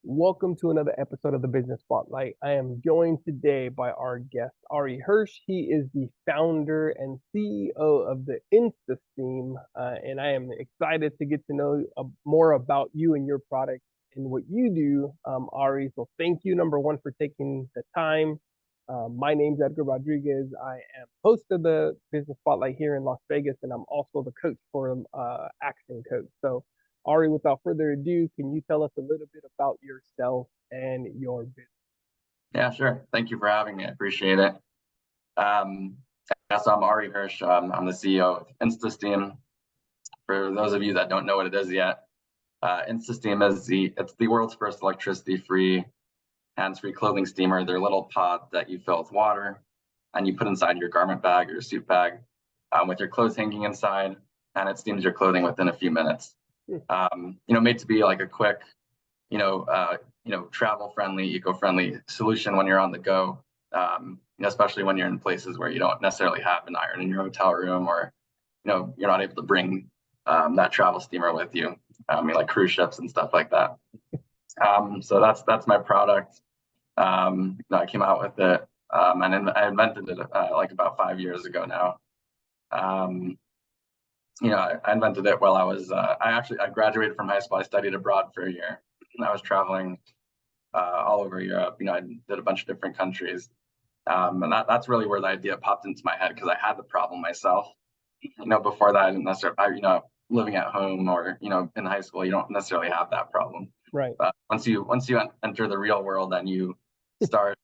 Welcome to another episode of the Business Spotlight. I am joined today by our guest, Ari Hirsch. He is the founder and CEO of the Steam, and I am excited to get to know more about you and your product and what you do, Ari. So thank you, number one, for taking the time. My name's Edgar Rodriguez. I am host of the Business Spotlight here in Las Vegas, and I'm also the coach for Action Coach. So Ari, without further ado, can you tell us a little bit about yourself and your business? Yeah, sure. Thank you for having me. I appreciate it. So I'm Ari Hirsch. I'm the CEO of InstaSteam. For those of you that don't know what it is yet, InstaSteam is the world's first electricity-free, hands-free clothing steamer. They're little pods that you fill with water and you put inside your garment bag or your suit bag with your clothes hanging inside, and it steams your clothing within a few minutes. Made to be like a quick, travel-friendly, eco-friendly solution when you're on the go, especially when you're in places where you don't necessarily have an iron in your hotel room, or, you're not able to bring that travel steamer with you, like cruise ships and stuff like that. So that's my product. I came out with it, and I invented it like about 5 years ago now. I invented it while I was, I graduated from high school. I studied abroad for a year, and I was traveling all over Europe. I did a bunch of different countries. And that's really where the idea popped into my head, because I had the problem myself. Before that, I didn't necessarily, living at home or, in high school, you don't necessarily have that problem. Right. But once you enter the real world and you start,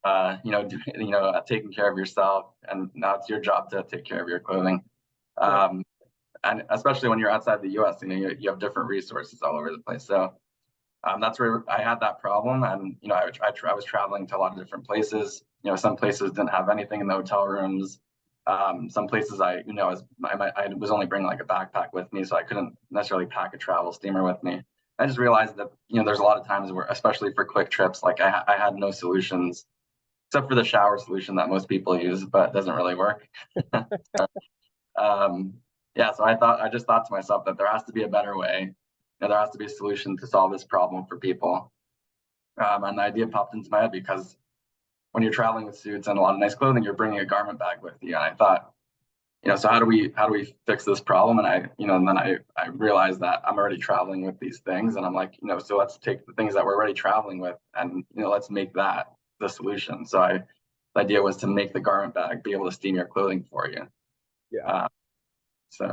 taking care of yourself, and now it's your job to take care of your clothing. Right. And especially when you're outside the U.S., you have different resources all over the place. So that's where I had that problem. And, I was traveling to a lot of different places. Some places didn't have anything in the hotel rooms. Some places I was only bringing like a backpack with me, so I couldn't necessarily pack a travel steamer with me. I just realized that, there's a lot of times where, especially for quick trips, like I had no solutions except for the shower solution that most people use, but it doesn't really work. So I just thought to myself that there has to be a better way. There has to be a solution to solve this problem for people. And the idea popped into my head because when you're traveling with suits and a lot of nice clothing, you're bringing a garment bag with you. And I thought, so how do we fix this problem? And then I realized that I'm already traveling with these things, and I'm like, so let's take the things that we're already traveling with, and let's make that the solution. So the idea was to make the garment bag be able to steam your clothing for you. Yeah. So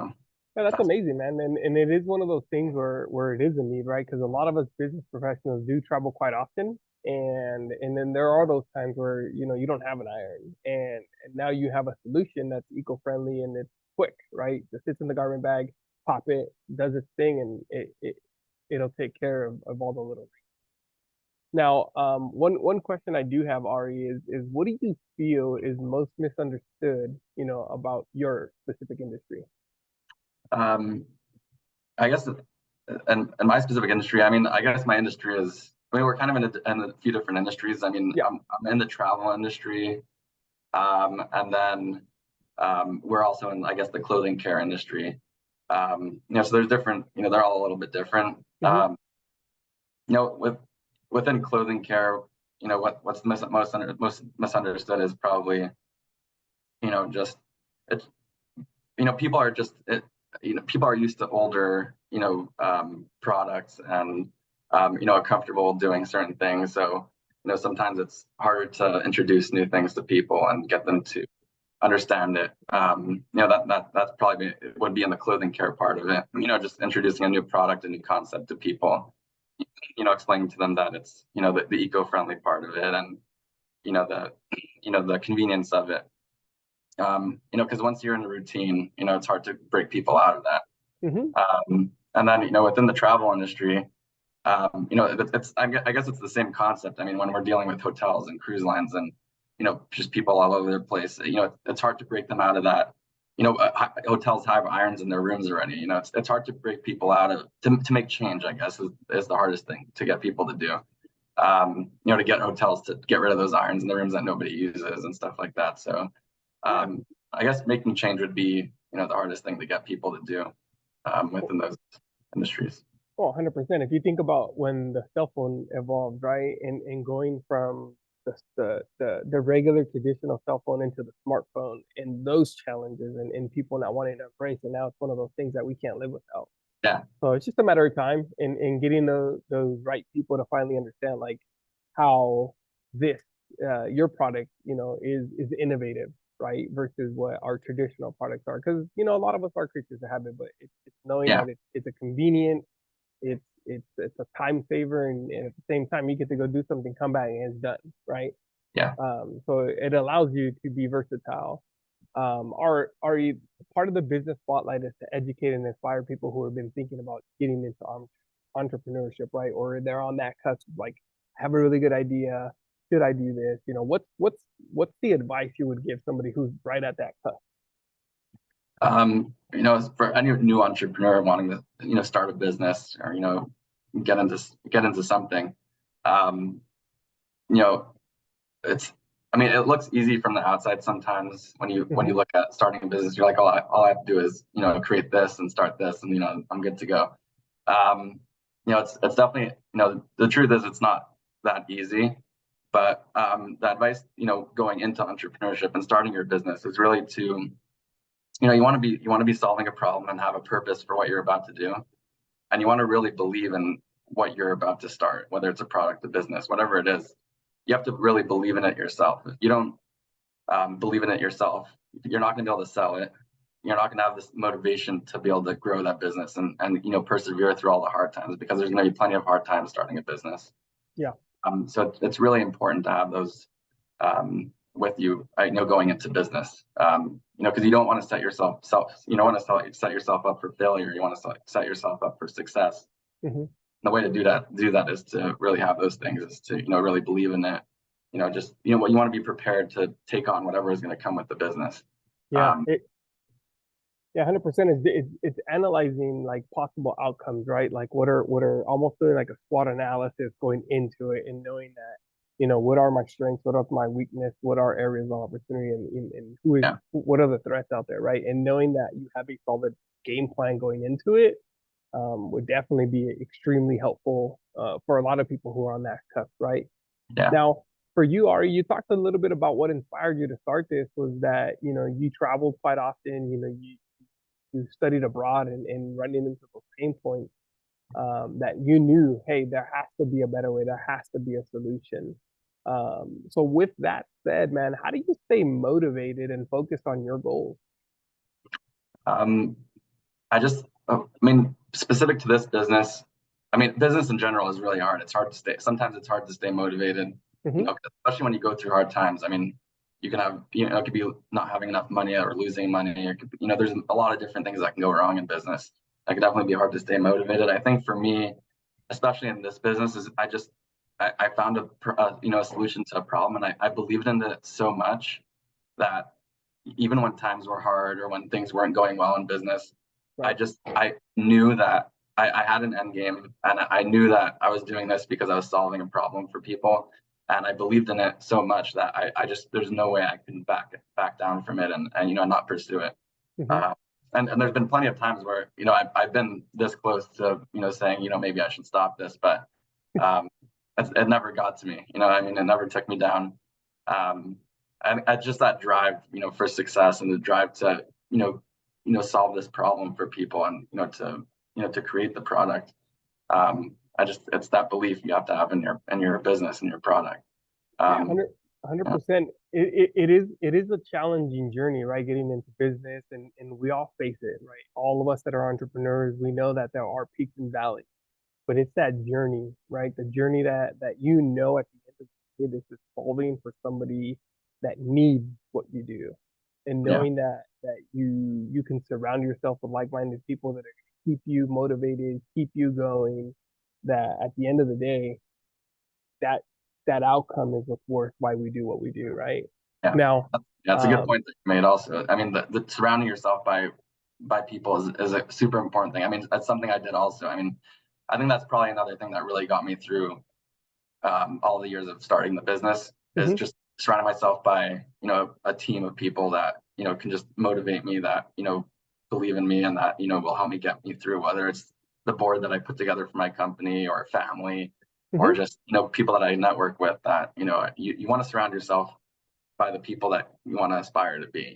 yeah, that's amazing, man. And it is one of those things where it is a need, right? Because a lot of us business professionals do travel quite often. And then there are those times where, you don't have an iron, and now you have a solution that's eco-friendly and it's quick, right? It sits in the garment bag, pop it, does its thing, and it'll take care of all the little things. Now, one question I do have, Ari, is what do you feel is most misunderstood, about your specific industry? I guess in my specific industry, I guess my industry is, we're kind of in a few different industries. I'm in the travel industry, and then we're also in, I guess, the clothing care industry. So there's different, they're all a little bit different. Mm-hmm. Within clothing care, what's most misunderstood is probably, just it's, people are just people are used to older, products, and are comfortable doing certain things. So, sometimes it's harder to introduce new things to people and get them to understand it. That's probably would be in the clothing care part of it. Just introducing a new product, a new concept to people. Explaining to them that it's, the eco-friendly part of it, and the convenience of it. Because once you're in a routine, it's hard to break people out of that. Mm-hmm. And then, within the travel industry, I guess it's the same concept. When we're dealing with hotels and cruise lines and, just people all over the place, it's hard to break them out of that. Hotels have irons in their rooms already. It's hard to break people out of, to make change, I guess, is the hardest thing to get people to do. To get hotels to get rid of those irons in the rooms that nobody uses and stuff like that. So I guess making change would be, the hardest thing to get people to do within those industries. Oh, 100%. If you think about when the cell phone evolved, right, and going from the regular traditional cell phone into the smartphone and those challenges and people not wanting to embrace it, now it's one of those things that we can't live without. Yeah, So it's just a matter of time in getting those right people to finally understand like how this your product, is innovative, right? Versus what our traditional products are. Because, a lot of us are creatures of habit, but it's knowing yeah, that it's a convenient, it's a time saver, and at the same time you get to go do something, come back and it's done, right? yeah. So it allows you to be versatile. Are you part of the business spotlight is to educate and inspire people who have been thinking about getting into entrepreneurship, right? Or they're on that cusp, like, I have a really good idea. Should I do this? What's the advice you would give somebody who's right at that cusp? For any new entrepreneur wanting to, start a business or, get into something, um, you know, it's, I mean, it looks easy from the outside sometimes when you Hmm. look at starting a business, you're like, all I have to do is, create this and start this and, I'm good to go. It's definitely, the truth is it's not that easy, but the advice, going into entrepreneurship and starting your business is really to, you want to be solving a problem and have a purpose for what you're about to do, and you want to really believe in what you're about to start, whether it's a product, a business, whatever it is. You have to really believe in it yourself. If you don't believe in it yourself, you're not going to be able to sell it. You're not going to have this motivation to be able to grow that business and persevere through all the hard times, because there's going to be plenty of hard times starting a business. Yeah. So it's really important to have those with you, going into business. Because you don't want to you don't want to set yourself up for failure. You want to set yourself up for success. Hmm. The way to do that is to really have those things, is to, really believe in it. Just, what you want to be prepared to take on whatever is going to come with the business. Yeah. Um, Yeah, 100% is it's analyzing like possible outcomes, right? Like what are almost doing like a SWOT analysis going into it and knowing that, what are my strengths, what are my weakness, what are areas of opportunity, and yeah, what are the threats out there, right? And knowing that you have a solid game plan going into it would definitely be extremely helpful for a lot of people who are on that cusp, right? yeah. Now, for you, Ari, you talked a little bit about what inspired you to start this was that, you traveled quite often, you studied abroad and running into those pain points that you knew, hey, there has to be a better way, there has to be a solution. So with that said, man, how do you stay motivated and focused on your goals? Um, I mean, specific to this business, I mean, business in general is really hard. It's hard to stay. Sometimes it's hard to stay motivated, Hmm. especially when you go through hard times. I mean, you can have, it could be not having enough money or losing money. Or there's a lot of different things that can go wrong in business. That could definitely be hard to stay motivated. I think for me, especially in this business, is I found a solution to a problem, and I believed in it so much that even when times were hard or when things weren't going well in business, Right. I knew that I had an end game, and I knew that I was doing this because I was solving a problem for people, and I believed in it so much that I just, there's no way I can back down from it, and not pursue it. Hmm. Uh, and there's been plenty of times where I've been this close to saying maybe I should stop this, but um, it never got to me. I mean, it never took me down. Um, I just that drive, for success, and the drive to solve this problem for people, and to create the product. It's that belief you have to have in your business and your product. Yeah, Um, yeah, 100%. It is a challenging journey, right? Getting into business, and we all face it, right? All of us that are entrepreneurs, we know that there are peaks and valleys, but it's that journey, right? The journey that at the end of the day, this is solving for somebody that needs what you do, and yeah, knowing that you can surround yourself with like-minded people that are going to keep you motivated, keep you going. That at the end of the day, that that outcome is what's worth why we do what we do, right? yeah. Now, That's a good um, point that you made. Also, I mean, the surrounding yourself by people is a super important thing. I mean, that's something I did also. I mean, I think that's probably another thing that really got me through all the years of starting the business, is mhm, just surrounding myself by a team of people that can just motivate me, that believe in me, and that will help me get me through, whether it's the board that I put together for my company, or family, or Hmm. just, people that I network with, that, you want to surround yourself by the people that you want to aspire to be.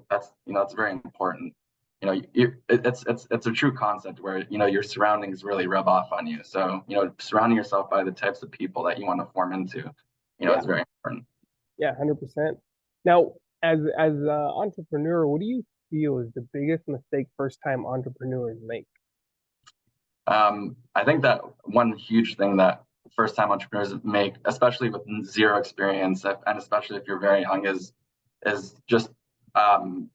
That's very important. It's a true concept where, your surroundings really rub off on you. So, surrounding yourself by the types of people that you want to form into, Yeah, is very important. yeah, 100%. Now, as an entrepreneur, what do you feel is the biggest mistake first-time entrepreneurs make? I think that one huge thing that first-time entrepreneurs make, especially with zero experience, and especially if you're very young, is just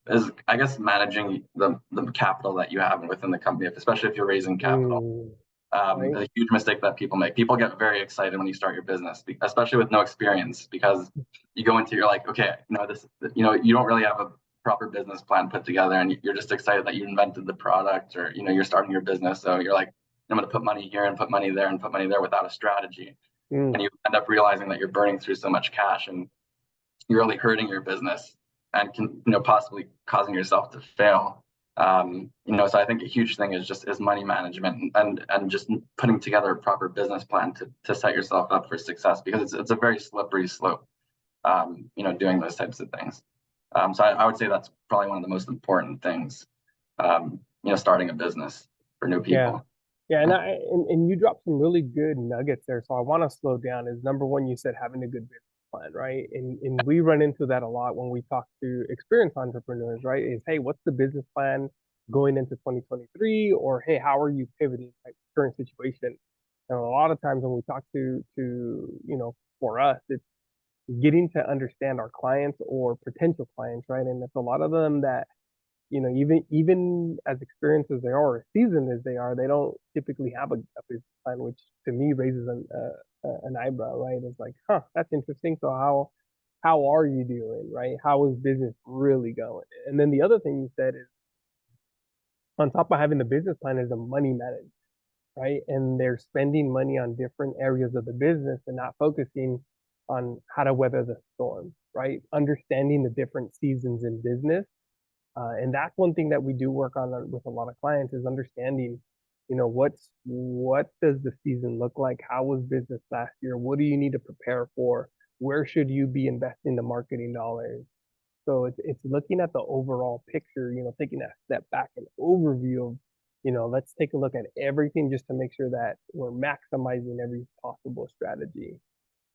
is, I guess, managing the capital that you have within the company, especially if you're raising capital. Mm, right? A huge mistake that people make. People get very excited when you start your business, especially with no experience, because you go into, you're like, okay, you don't really have a proper business plan put together, and you're just excited that you invented the product, or you're starting your business. So you're like, I'm going to put money here and put money there and put money there without a strategy, and Mm, you end up realizing that you're burning through so much cash, and you're really hurting your business, and can, possibly causing yourself to fail. So I think a huge thing is money management, and just putting together a proper business plan to set yourself up for success, because it's a very slippery slope. Doing those types of things. So I would say that's probably one of the most important things. Starting a business for new yeah. people. Yeah, and Yeah. and you dropped some really good nuggets there. So I want to slow down. Is number one, you said having a good business plan, right? And we run into that a lot when we talk to experienced entrepreneurs, right? Is, hey, what's the business plan going into 2023? Or hey, how are you pivoting type current situation? And a lot of times when we talk for us, it's getting to understand our clients or potential clients, right? And it's a lot of them that even as experienced as they are, or seasoned as they are, they don't typically have a business plan, which to me raises an eyebrow, right? It's like, huh, that's interesting. So how are you doing, right? How is business really going? And then the other thing you said is, on top of having the business plan, is the money management, right? And they're spending money on different areas of the business and not focusing on how to weather the storm, right? Understanding the different seasons in business, and that's one thing that we do work on with a lot of clients, is understanding, what does the season look like? How was business last year? What do you need to prepare for? Where should you be investing the marketing dollars? So it's looking at the overall picture, taking that step back and overview of, let's take a look at everything just to make sure that we're maximizing every possible strategy.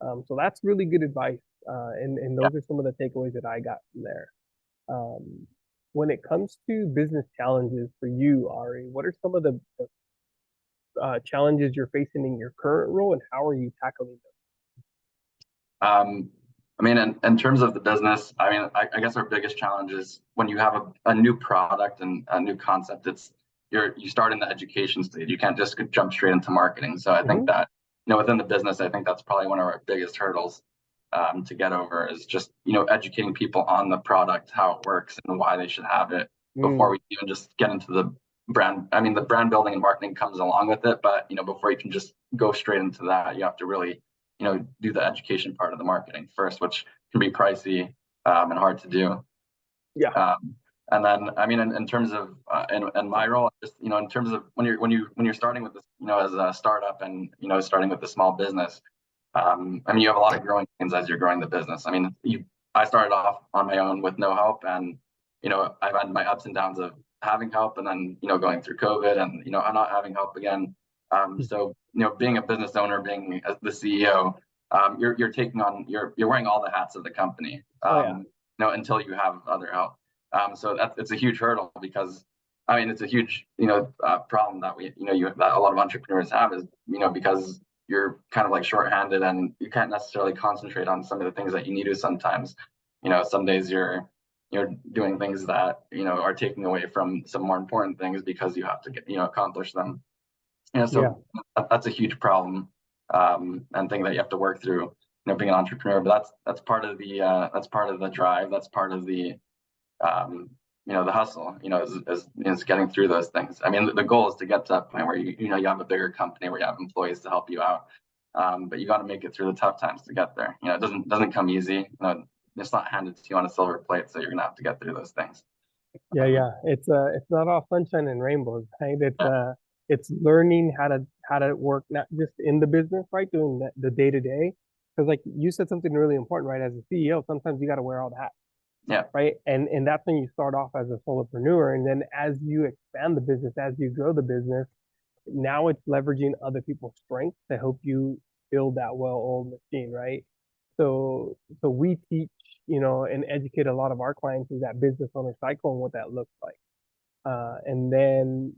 So that's really good advice. And Yeah. those are some of the takeaways that I got from there. Um, when it comes to business challenges for you, Ari, what are some of the challenges you're facing in your current role, and how are you tackling I mean, in terms of the business, I mean, I guess our biggest challenge is when you have a new product and a new concept. You start in the education stage. You can't just jump straight into marketing. So I think them? that, within the business, I think that's probably one of our biggest hurdles, to get over, is just, educating people on the product, how it works, and why they should have it, before Mm, we even just get into the brand. I mean, the brand building and marketing comes along with it, but, before you can just go straight into that, you have to really, do the education part of the marketing first, which can be pricey, and hard to do. yeah. Um, and then, I mean, in terms of, in my role, just, in terms of when you're starting with this, as a startup, and, starting with a small business, I mean, you have a lot of growing pains as you're growing the business. I mean, I started off on my own with no help, and, I've had my ups and downs of having help, and then, going through COVID, and, I'm not having help again. So, being a business owner, being the CEO, you're taking on, you're wearing all the hats of the company, Oh yeah. until you have other help. So it's a huge hurdle, because, I mean, it's a huge, problem that that a lot of entrepreneurs have, is, because you're kind of like shorthanded, and you can't necessarily concentrate on some of the things that you need to sometimes. Some days you're doing things that, are taking away from some more important things, because you have to accomplish them. Yeah. So that's a huge problem, and thing that you have to work through, being an entrepreneur. But that's part of the drive. That's part of the hustle. Is getting through those things. I mean, the goal is to get to that point where you have a bigger company, where you have employees to help you out. But you got to make it through the tough times to get there. It doesn't come easy. It's not handed to you on a silver plate. So you're gonna have to get through those things. Yeah, Um, yeah. It's not all sunshine and rainbows, right? It's yeah, It's learning how to work not just in the business, right? Doing the day to day. Because like you said something really important, right? As a CEO, sometimes you got to wear all the hats, Yeah, right? And that's when you start off as a solopreneur, and then as you expand the business, as you grow the business, now it's leveraging other people's strengths to help you build that well-oiled machine, right? So we teach, and educate a lot of our clients is that business owner cycle and what that looks like. And then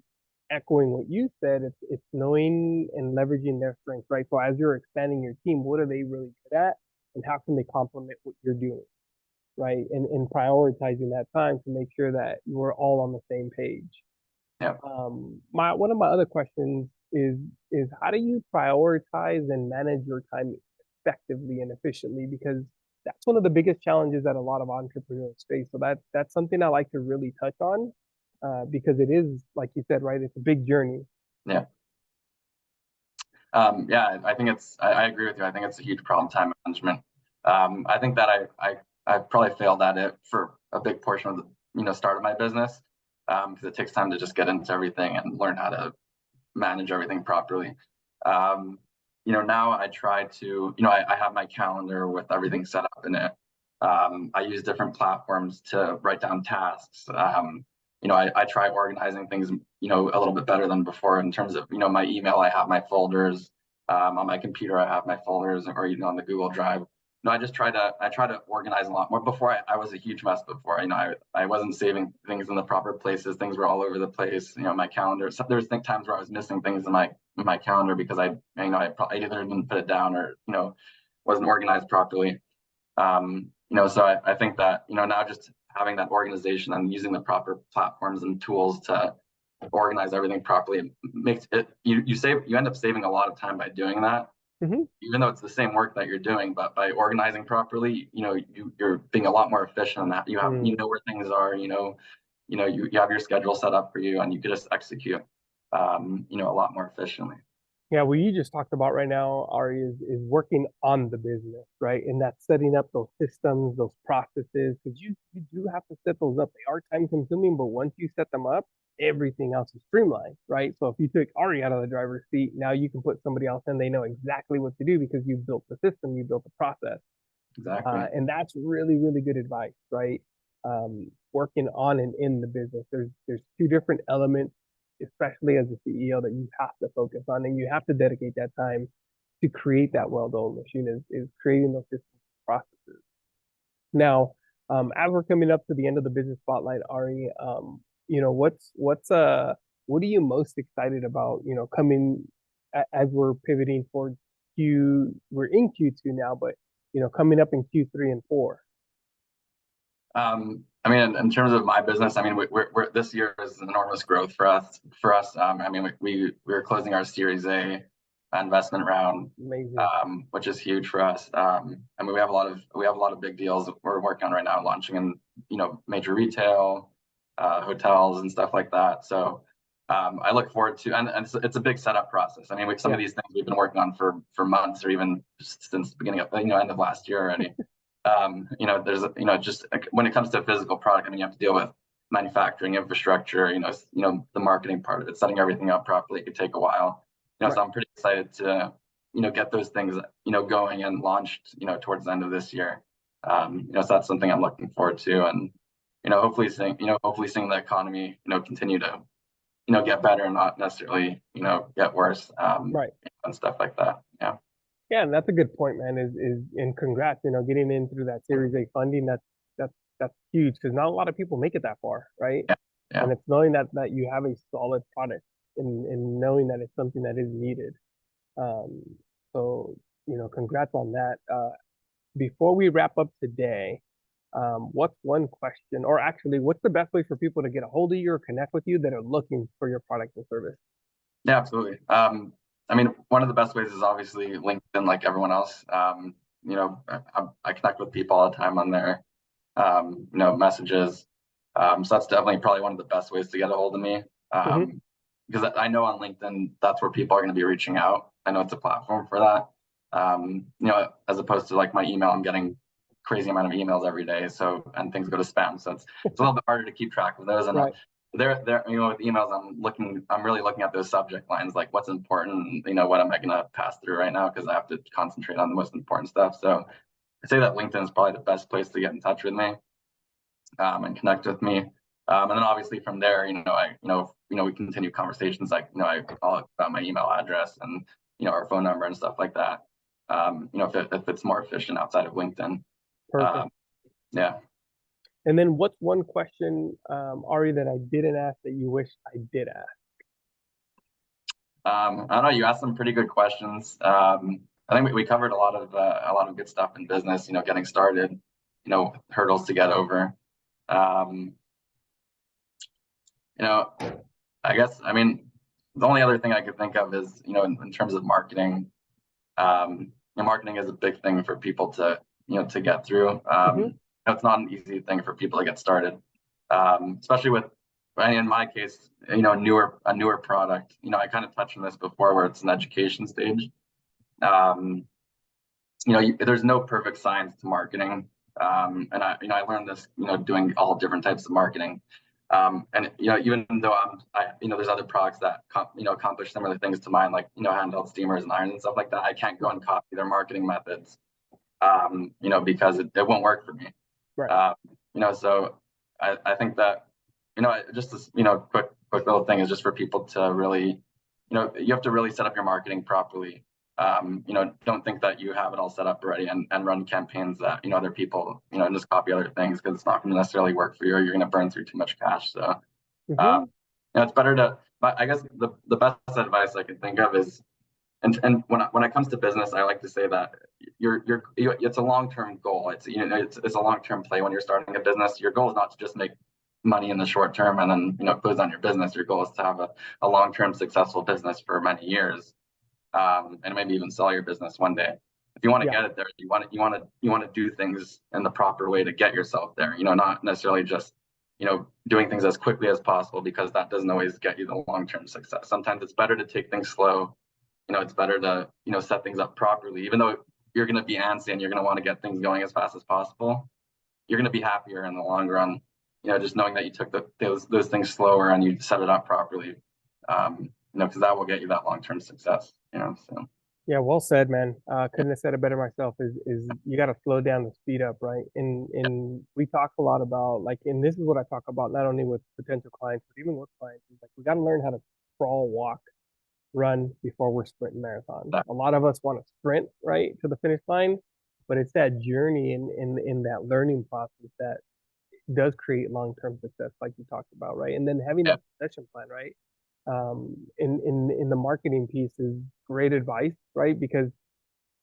echoing what you said, it's knowing and leveraging their strengths, right? So as you're expanding your team, what are they really good at, and how can they complement what you're doing, right? And prioritizing that time to make sure that we're all on the same page. yeah. My one of my other questions is how do you prioritize and manage your time effectively and efficiently? Because that's one of the biggest challenges that a lot of entrepreneurs face. So that's something I like to really touch on, because it is, like you said, right? It's a big journey. Yeah. Yeah, I think I agree with you. I think it's a huge problem, time management. I think that I probably failed at it for a big portion of the, start of my business, because it takes time to just get into everything and learn how to manage everything properly. Now I try to, I have my calendar with everything set up in it. I use different platforms to write down tasks. I try organizing things, a little bit better than before in terms of, my email, I have my folders, on my computer, I have my folders, or, on the Google Drive. I try to organize a lot more. Before I was a huge mess before, I wasn't saving things in the proper places. Things were all over the place, my calendar. So there's times where I was missing things in my calendar because I probably either didn't put it down or, wasn't organized properly. So I think that, now just having that organization and using the proper platforms and tools to organize everything properly makes it, you end up saving a lot of time by doing that, Mm-hmm. even though it's the same work that you're doing. But by organizing properly, you're being a lot more efficient in that. You know where things are, you have your schedule set up for you, and you can just execute, a lot more efficiently. Yeah, what you just talked about right now, Ari, is working on the business, right? And that's setting up those systems, those processes, because you do have to set those up. They are time consuming, but once you set them up, everything else is streamlined, right? So if you took Ari out of the driver's seat, now you can put somebody else in, they know exactly what to do because you built the system, you built the process. Exactly. And that's really, really good advice, right? Working on and in the business. There's two different elements, especially as a CEO, that you have to focus on, and you have to dedicate that time to create that well-oiled machine. Is creating those systems processes. Now, as we're coming up to the end of the business spotlight, Ari, what are you most excited about? Coming as we're pivoting towards we're in Q2 now, but coming up in Q3 and 4. I mean, in terms of my business, I mean, we're this year is enormous growth for us. I mean, we're closing our Series A investment round, Amazing. which is huge for us. I mean, we have a lot of big deals that we're working on right now, launching in major retail, hotels and stuff like that. So I look forward to, and it's a big setup process. I mean, some of these things we've been working on for months, or even since the beginning of end of last year already. There's just when it comes to a physical product, I mean, you have to deal with manufacturing infrastructure, the marketing part of it, setting everything up properly. It could take a while. Right. So I'm pretty excited to get those things going and launched towards the end of this year. So that's something I'm looking forward to, and hopefully seeing the economy continue to get better and not necessarily get worse, Right. and stuff like that. Yeah. Yeah, and that's a good point, man. And congrats, getting in through that Series A funding. That's huge because not a lot of people make it that far, right? Yeah. Yeah. And it's knowing that you have a solid product, and knowing that it's something that is needed. Um, so congrats on that. Before we wrap up today, what's one question, or actually, what's the best way for people to get a hold of you or connect with you that are looking for your product and service? Yeah, absolutely. I mean, one of the best ways is obviously LinkedIn, like everyone else. I connect with people all the time on there, messages. So that's definitely probably one of the best ways to get a hold of me. Because I know on LinkedIn, that's where people are going to be reaching out. I know it's a platform for that. As opposed to like my email, I'm getting crazy amount of emails every day. And things go to spam. So it's a little bit harder to keep track of those. And Right. there, you know, with emails, I'm really looking at those subject lines, like what's important, you know, what am I going to pass through right now? Because I have to concentrate on the most important stuff. So I'd say that LinkedIn is probably the best place to get in touch with me, and connect with me. And then obviously from there, we continue conversations, like, I'll about my email address and, our phone number and stuff like that. If it's more efficient outside of LinkedIn. Perfect. Yeah. And then what's one question, Ari, that I didn't ask that you wish I did ask? I don't know. You asked some pretty good questions. I think we covered a lot of good stuff in business. Getting started, hurdles to get over. I guess, the only other thing I could think of is, in terms of marketing, marketing is a big thing for people to get through. It's not an easy thing for people to get started, especially with, in my case, a newer product. I kind of touched on this before, where it's an education stage. There's no perfect science to marketing, and I learned this, doing all different types of marketing. And even though there's other products that accomplish similar things to mine, like handheld steamers and irons and stuff like that, I can't go and copy their marketing methods, because it won't work for me. Right. So I think that just this quick little thing is just for people to really, you have to really set up your marketing properly. Don't think that you have it all set up already and run campaigns that other people and just copy other things, because it's not going to necessarily work for you, or you're going to burn through too much cash. So it's better to. But I guess the best advice I can think of is, and when it comes to business, I like to say that it's a long-term goal. It's a long-term play when you're starting a business. Your goal is not to just make money in the short term and then close down your business. Your goal is to have a long-term successful business for many years. And maybe even sell your business one day. If you want to get it there, you want to do things in the proper way to get yourself there. Not necessarily just doing things as quickly as possible, because that doesn't always get you the long-term success. Sometimes it's better to take things slow. It's better to set things up properly. Even though you're going to be antsy and you're going to want to get things going as fast as possible, you're going to be happier in the long run. Just knowing that you took those things slower and you set it up properly. Because that will get you that long-term success. So. Yeah, well said, man. Couldn't have said it better myself. Is you got to slow down the speed up, right? And we talk a lot about, like, and this is what I talk about not only with potential clients, but even with clients. Is like, we got to learn how to crawl, walk, run before we're sprinting marathons. A lot of us want to sprint right to the finish line, but it's that journey in that learning process that does create long-term success, like you talked about, right? And then having that succession plan, right? In the marketing piece is great advice, right? Because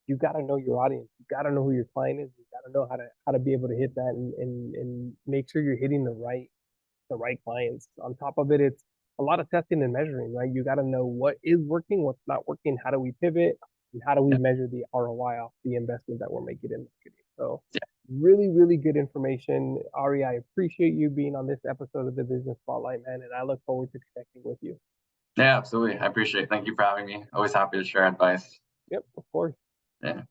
you got to know your audience, you got to know who your client is, you got to know how to be able to hit that and make sure you're hitting the right clients. On top of it, it's a lot of testing and measuring, right? You got to know what is working, what's not working, how do we pivot, and how do we measure the ROI off the investment that we're making in marketing. So really, really good information. Ari, I appreciate you being on this episode of the Business Spotlight, man, and I look forward to connecting with you. Yeah, absolutely. I appreciate it. Thank you for having me. Always happy to share advice. Yep, of course. Yeah.